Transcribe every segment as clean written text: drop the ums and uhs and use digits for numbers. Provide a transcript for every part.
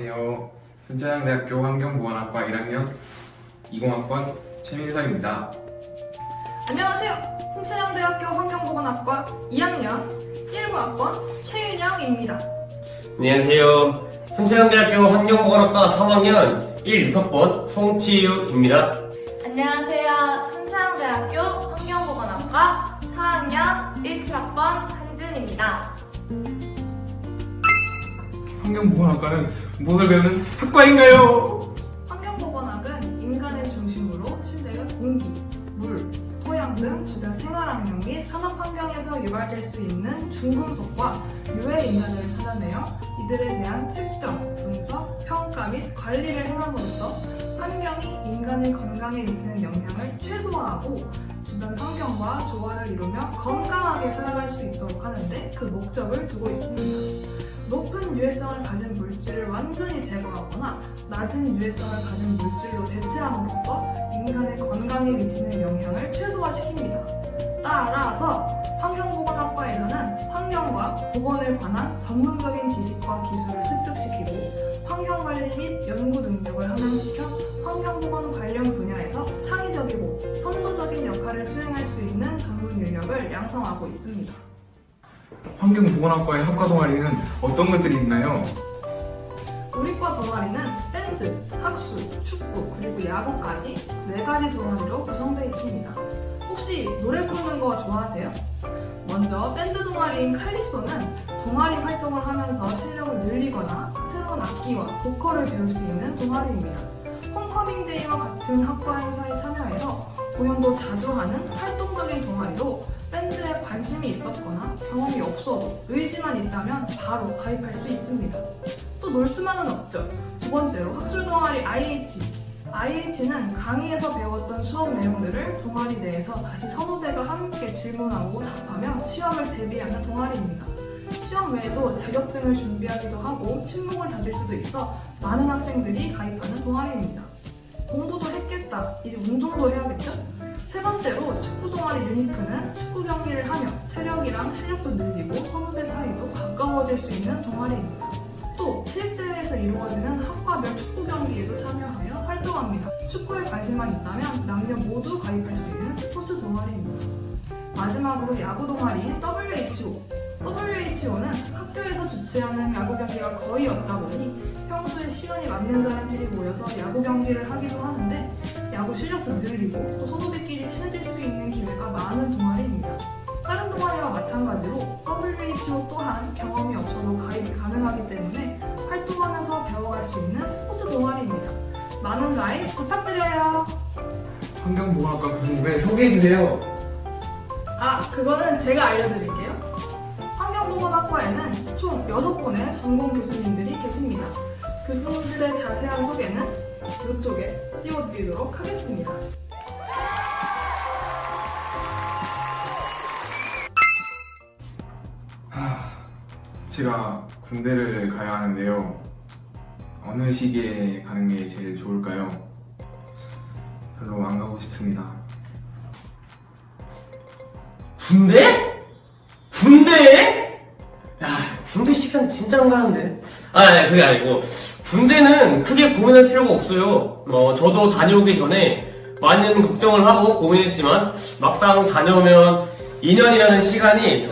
안녕하세요. 순천향대학교 환경보건학과 1학년 20학번 최민서입니다. 안녕하세요. 순천향대학교 환경보건학과 2학년 19학번 최윤영입니다. 안녕하세요. 순천향대학교 환경보건학과 3학년 16학번 송치유입니다. 안녕하세요. 순천향대학교 환경보건학과 4학년 17학번 한지은입니다. 환경보건학과는 무엇을 배우는 학과인가요? 환경보건학은 인간을 중심으로 실내의 공기, 물, 토양 등 주변 생활환경 및 산업환경에서 유발될 수 있는 중금속과 유해 인자들을 찾아내어 이들에 대한 측정, 분석, 평가 및 관리를 행함으로써 환경이 인간의 건강에 미치는 영향을 최소화하고 주변 환경과 조화를 이루며 건강하게 살아갈 수 있도록 하는데 그 목적을 두고 있습니다. 높은 유해성을 가진 물질을 완전히 제거하거나 낮은 유해성을 가진 물질로 대체함으로써 인간의 건강에 미치는 영향을 최소화시킵니다. 따라서 환경보건학과에서는 환경과 보건에 관한 전문적인 지식과 기술을 습득시키고 환경관리 및 연구 능력을 함양시켜 환경보건 관련 분야에서 창의적이고 선도적인 역할을 수행할 수 있는 전문 인력을 양성하고 있습니다. 환경보건학과의 학과 동아리는 어떤 것들이 있나요? 우리과 동아리는 밴드, 학술, 축구, 그리고 야구까지 4가지 동아리로 구성되어 있습니다. 혹시 노래 부르는 거 좋아하세요? 먼저 밴드 동아리인 칼립소는 동아리 활동을 하면서 실력을 늘리거나 새로운 악기와 보컬을 배울 수 있는 동아리입니다. 홈커밍데이와 같은 학과 행사에 참여해서 공연도 자주 하는 활동적인 동아리로 밴드에 관심이 있었거나 경험이 없어도 의지만 있다면 바로 가입할 수 있습니다. 또 놀 수만은 없죠. 두 번째로 학술 동아리 IH. IH는 강의에서 배웠던 수업 내용들을 동아리 내에서 다시 선후배가 함께 질문하고 답하며 시험을 대비하는 동아리입니다. 시험 외에도 자격증을 준비하기도 하고 친목을 다질 수도 있어 많은 학생들이 가입하는 동아리입니다. 공부도 했겠다, 이제 운동도 해야겠죠? 세 번째로 축구 동아리 유니크는 축구 경기를 하며 체력이랑 실력도 늘리고 선후배 사이도 가까워질 수 있는 동아리입니다. 또 체육대회에서 이루어지는 학과별 축구 경기에도 참여하여 활동합니다. 축구에 관심만 있다면 남녀 모두 가입할 수 있는 스포츠 동아리입니다. 마지막으로 야구 동아리인 WHO. WHO는 학교에서 주최하는 야구 경기가 거의 없다 보니 평소에 시간이 맞는 사람들이 모여서 야구 경기를 하기도 하는데 야구 실력도 늘리고 또 선후배끼리 친해질 수 있는 기회가 많은 동아리입니다. 다른 동아리와 마찬가지로 WHO 또한 경험이 없어도 가입이 가능하기 때문에 활동하면서 배워갈 수 있는 스포츠 동아리입니다. 많은 가입 부탁드려요. 환경보건학과 교수님을 소개해주세요. 그거는 제가 알려드릴게요. 환경보건학과에는 총 6분의 전공 교수님들이 계십니다. 교수님들의 자세한 소개는 이쪽에 띄워드리도록 하겠습니다. 제가 군대를 가야 하는데요. 어느 시기에 가는 게 제일 좋을까요? 별로 안 가고 싶습니다. 군대? 군대? 야, 군대 시간 진짜 안 가는데. 아니, 그게 아니고. 군대는 크게 고민할 필요가 없어요. 저도 다녀오기 전에 많은 걱정을 하고 고민했지만, 막상 다녀오면 2년이라는 시간이,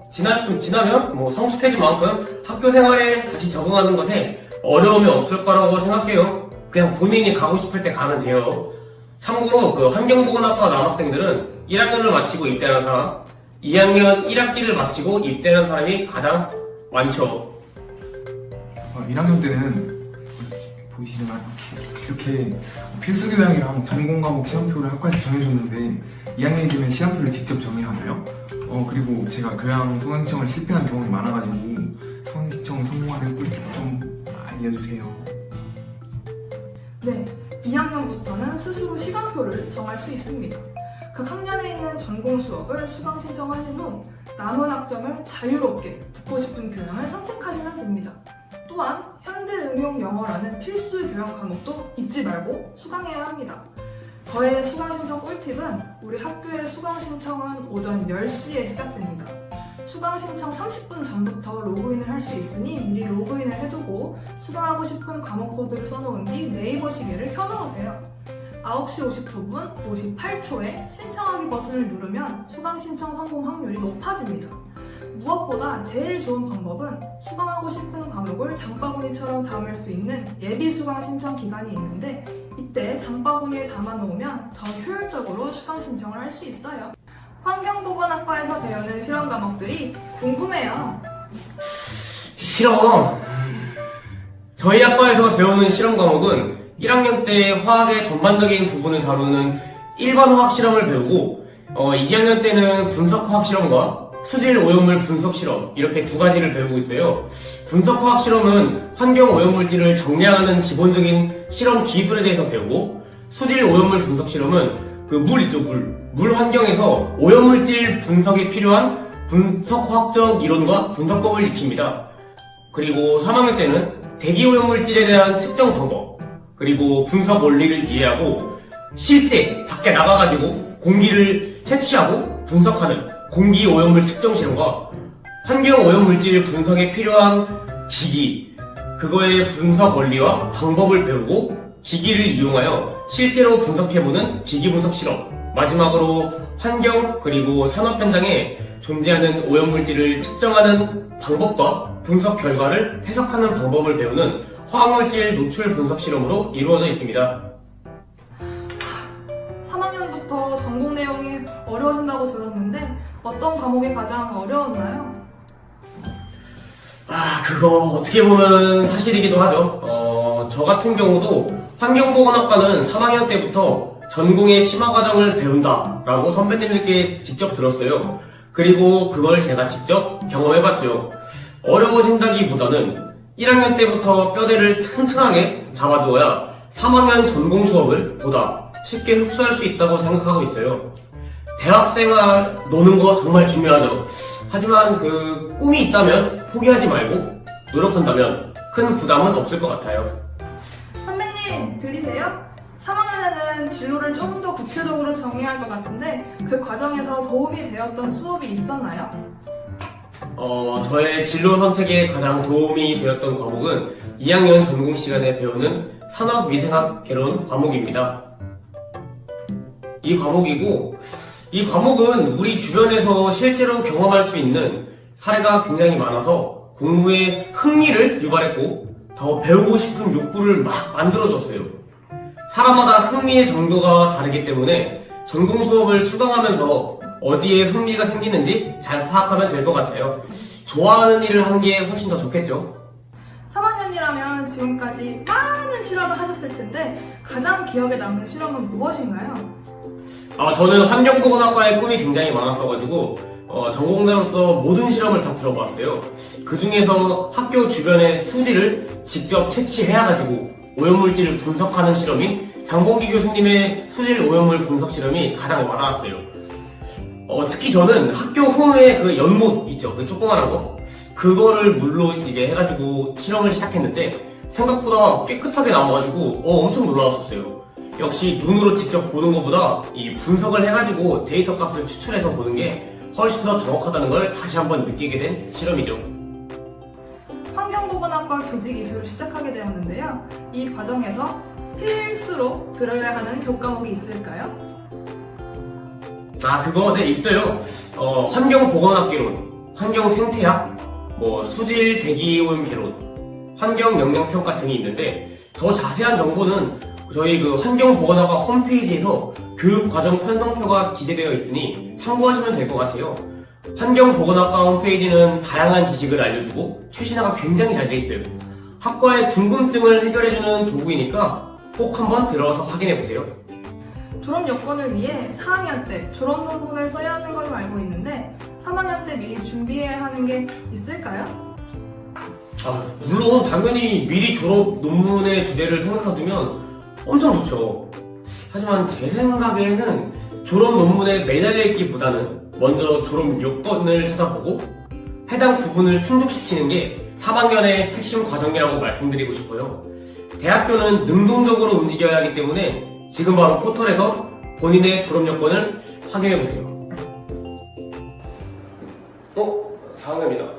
지나면 성숙해진 만큼 학교 생활에 다시 적응하는 것에 어려움이 없을 거라고 생각해요. 그냥 본인이 가고 싶을 때 가면 돼요. 참고로 환경보건학과 남학생들은 1학년을 마치고 입대하는 사람, 2학년 1학기를 마치고 입대하는 사람이 가장 많죠. 1학년 때는 보이시나요? 이렇게 필수 교양이랑 전공 과목 시험표를 학과에서 정해줬는데 2학년이 되면 시험표를 직접 정해야 하나요? 그리고 제가 교양 수강 신청을 실패한 경험이 많아가지고 수강 신청 성공하는 꿀팁 좀 알려주세요. 네, 2학년부터는 스스로 시간표를 정할 수 있습니다. 각 학년에 있는 전공 수업을 수강 신청하신 후 남은 학점을 자유롭게 듣고 싶은 교양을 선택하시면 됩니다. 또한 현대응용 영어라는 필수 교양 과목도 잊지 말고 수강해야 합니다. 저의 수강 신청 꿀팁은 우리 학교의 수강 신청은 오전 10시에 시작됩니다. 수강 신청 30분 전부터 로그인을 할 수 있으니 미리 로그인을 해두고 수강하고 싶은 과목 코드를 써놓은 뒤 네이버 시계를 켜놓으세요. 9시 59분 58초에 신청하기 버튼을 누르면 수강 신청 성공 확률이 높아집니다. 무엇보다 제일 좋은 방법은 수강하고 싶은 과목을 장바구니처럼 담을 수 있는 예비 수강 신청 기간이 있는데 이때 장바구니에 담아놓으면 더 효율적으로 수강 신청을 할 수 있어요. 환경보건학과에서 배우는 실험 과목들이 궁금해요. 실험. 저희 학과에서 배우는 실험 과목은 1학년 때 화학의 전반적인 부분을 다루는 일반 화학 실험을 배우고 2학년 때는 분석 화학 실험과 수질 오염물 분석 실험 이렇게 두 가지를 배우고 있어요. 분석 화학 실험은 환경 오염물질을 정리하는 기본적인 실험 기술에 대해서 배우고 수질 오염물 분석 실험은 그 물 있죠, 물 환경에서 오염물질 분석에 필요한 분석화학적 이론과 분석법을 익힙니다. 그리고 3학년 때는 대기 오염물질에 대한 측정 방법, 그리고 분석 원리를 이해하고 실제 밖에 나가가지고 공기를 채취하고 분석하는 공기 오염물 측정 실험과 환경 오염물질 분석에 필요한 기기, 그거의 분석 원리와 방법을 배우고 기기를 이용하여 실제로 분석해보는 기기 분석 실험, 마지막으로 환경 그리고 산업 현장에 존재하는 오염물질을 측정하는 방법과 분석 결과를 해석하는 방법을 배우는 화학물질 노출 분석 실험으로 이루어져 있습니다. 3학년부터 전공 내용이 어려워진다고 들었는데 어떤 과목이 가장 어려웠나요? 그거 어떻게 보면 사실이기도 하죠. 저 같은 경우도 환경보건학과는 3학년 때부터 전공의 심화 과정을 배운다라고 선배님들께 직접 들었어요. 그리고 그걸 제가 직접 경험해봤죠. 어려워진다기보다는 1학년 때부터 뼈대를 튼튼하게 잡아두어야 3학년 전공 수업을 보다 쉽게 흡수할 수 있다고 생각하고 있어요. 대학생활 노는 거 정말 중요하죠. 하지만 그 꿈이 있다면 포기하지 말고 노력한다면 큰 부담은 없을 것 같아요. 선배님 들리세요? 3학년에는 진로를 좀 더 구체적으로 정의할 것 같은데 그 과정에서 도움이 되었던 수업이 있었나요? 저의 진로 선택에 가장 도움이 되었던 과목은 2학년 전공 시간에 배우는 산업위생학 개론 과목입니다. 이 과목은 우리 주변에서 실제로 경험할 수 있는 사례가 굉장히 많아서 공부에 흥미를 유발했고 더 배우고 싶은 욕구를 막 만들어줬어요. 사람마다 흥미의 정도가 다르기 때문에 전공 수업을 수강하면서 어디에 흥미가 생기는지 잘 파악하면 될 것 같아요. 좋아하는 일을 하는 게 훨씬 더 좋겠죠. 3학년이라면 지금까지 많은 실험을 하셨을 텐데 가장 기억에 남는 실험은 무엇인가요? 저는 환경보건학과의 꿈이 굉장히 많았어가지고 전공자로서 모든 실험을 다 들어봤어요. 그 중에서 학교 주변의 수지를 직접 채취해가지고 오염물질을 분석하는 실험이 장봉기 교수님의 수질 오염물 분석 실험이 가장 와닿았어요. 특히 저는 학교 후에 그 연못 있죠, 그 조그만한 거, 그거를 물로 이제 해가지고 실험을 시작했는데 생각보다 깨끗하게 나와가지고 엄청 놀라웠었어요. 역시 눈으로 직접 보는 것보다 이 분석을 해가지고 데이터 값을 추출해서 보는 게 훨씬 더 정확하다는 걸 다시 한번 느끼게 된 실험이죠. 환경보건학과 교직 이수를 시작하게 되었는데요. 이 과정에서 필수로 들어야 하는 교과목이 있을까요? 네, 있어요. 환경보건학 개론, 환경생태학, 수질 대기오염 개론, 환경영향평가 등이 있는데 더 자세한 정보는 저희 그 환경보건학과 홈페이지에서 교육과정 편성표가 기재되어 있으니 참고하시면 될 것 같아요. 환경보건학과 홈페이지는 다양한 지식을 알려주고 최신화가 굉장히 잘 돼 있어요. 학과의 궁금증을 해결해주는 도구이니까 꼭 한번 들어가서 확인해보세요. 졸업 여건을 위해 4학년 때 졸업 논문을 써야 하는 걸로 알고 있는데 3학년 때 미리 준비해야 하는 게 있을까요? 물론 당연히 미리 졸업 논문의 주제를 생각해두면 엄청 좋죠. 하지만 제 생각에는 졸업 논문에 매달려 있기보다는 먼저 졸업 요건을 찾아보고 해당 부분을 충족시키는 게 3학년의 핵심 과정이라고 말씀드리고 싶어요. 대학교는 능동적으로 움직여야 하기 때문에 지금 바로 포털에서 본인의 졸업 요건을 확인해보세요. 4학년이다.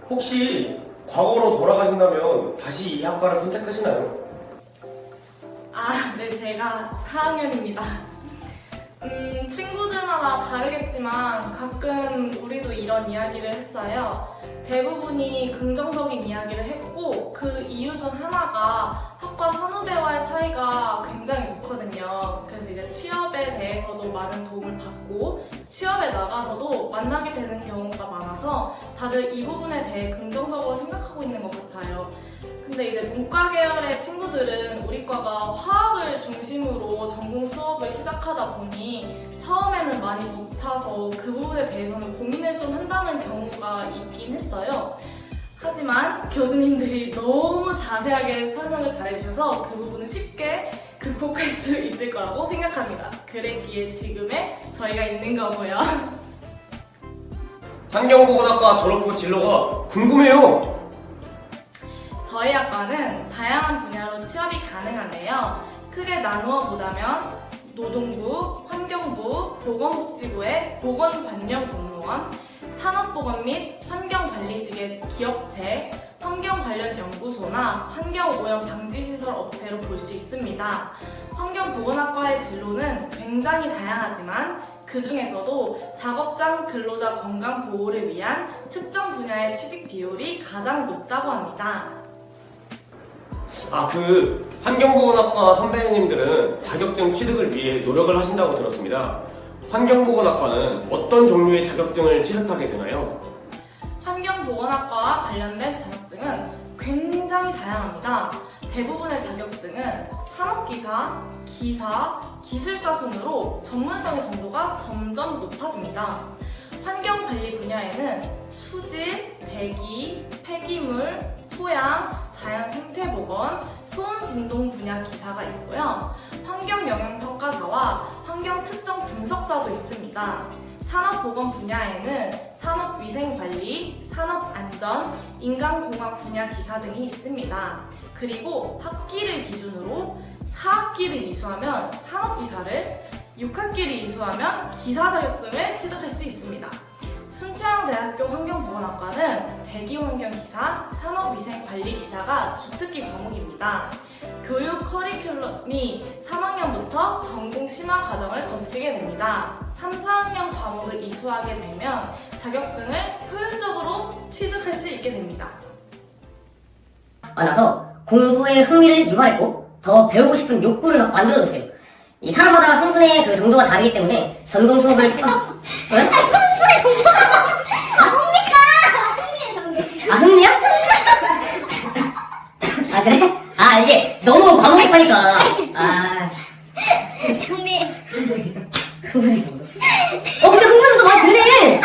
혹시 과거로 돌아가신다면 다시 이 학과를 선택하시나요? 아, 네, 제가 4학년입니다. 친구들마다 다르겠지만 가끔 우리도 이런 이야기를 했어요. 대부분이 긍정적인 이야기를 했고 그 이유 중 하나가 학과 선후배와의 사이가 굉장히 좋거든요. 그래서 이제 취업에 대해서도 많은 도움을 받고 취업에 나가서도 만나게 되는 경우가 많아서 다들 이 부분에 대해 긍정적으로 생각하고 있는 것 같아요. 근데 이제 문과 계열의 친구들은 우리 과가 화학을 중심으로 전공 수업을 시작하다 보니 처음에는 많이 벅차서 그 부분에 대해서는 고민을 좀 한다는 경우가 있긴 했어요. 하지만 교수님들이 너무 자세하게 설명을 잘해주셔서 그 부분은 쉽게 극복할 수 있을 거라고 생각합니다. 그랬기에 지금의 저희가 있는 거고요. 환경보건학과 졸업 후 진로가 궁금해요. 저희 학과는 다양한 분야로 취업이 가능한데요. 크게 나누어 보자면 노동부, 환경부, 보건복지부의 보건관련 공무원, 산업보건 및 환경관리직의 기업체, 환경 관련 연구소나 환경오염 방지시설 업체로 볼 수 있습니다. 환경보건학과의 진로는 굉장히 다양하지만 그 중에서도 작업장 근로자 건강 보호를 위한 특정 분야의 취직 비율이 가장 높다고 합니다. 환경보건학과 선배님들은 자격증 취득을 위해 노력을 하신다고 들었습니다. 환경보건학과는 어떤 종류의 자격증을 취득하게 되나요? 환경보건학과와 관련된 자격증은 굉장히 다양합니다. 대부분의 자격증은 산업기사, 기사, 기술사 순으로 전문성의 정도가 점점 높아집니다. 환경관리 분야에는 수질, 대기, 폐기물, 토양, 자연생태보건, 소음진동 분야 기사가 있고요. 환경영향평가사와 환경측정 분석사도 있습니다. 산업보건 분야에는 산업위생관리, 산업안전, 인간공학 분야 기사 등이 있습니다. 그리고 학기를 기준으로 4학기를 이수하면 산업기사를, 6학기를 이수하면 기사 자격증을 취득할 수 있습니다. 순천대학교 환경보건학과는 대기환경기사, 산업위생관리기사가 주특기 과목입니다. 교육 커리큘럼이 3학년부터 전공 심화 과정을 거치게 됩니다. 3, 4학년 과목을 이수하게 되면 자격증을 효율적으로 취득할 수 있게 됩니다. 만나서 공부에 흥미를 유발했고 더 배우고 싶은 욕구를 막 만들어줬어요. 이 사람마다 성분의 그 정도가 다르기 때문에 전공 수업을 왜? 아, 흥미야? 아, 그래? 아, 이게 너무 과목입하니까. 아. 흥미. 흥분이 정도? 근데 흥분도 막 그래!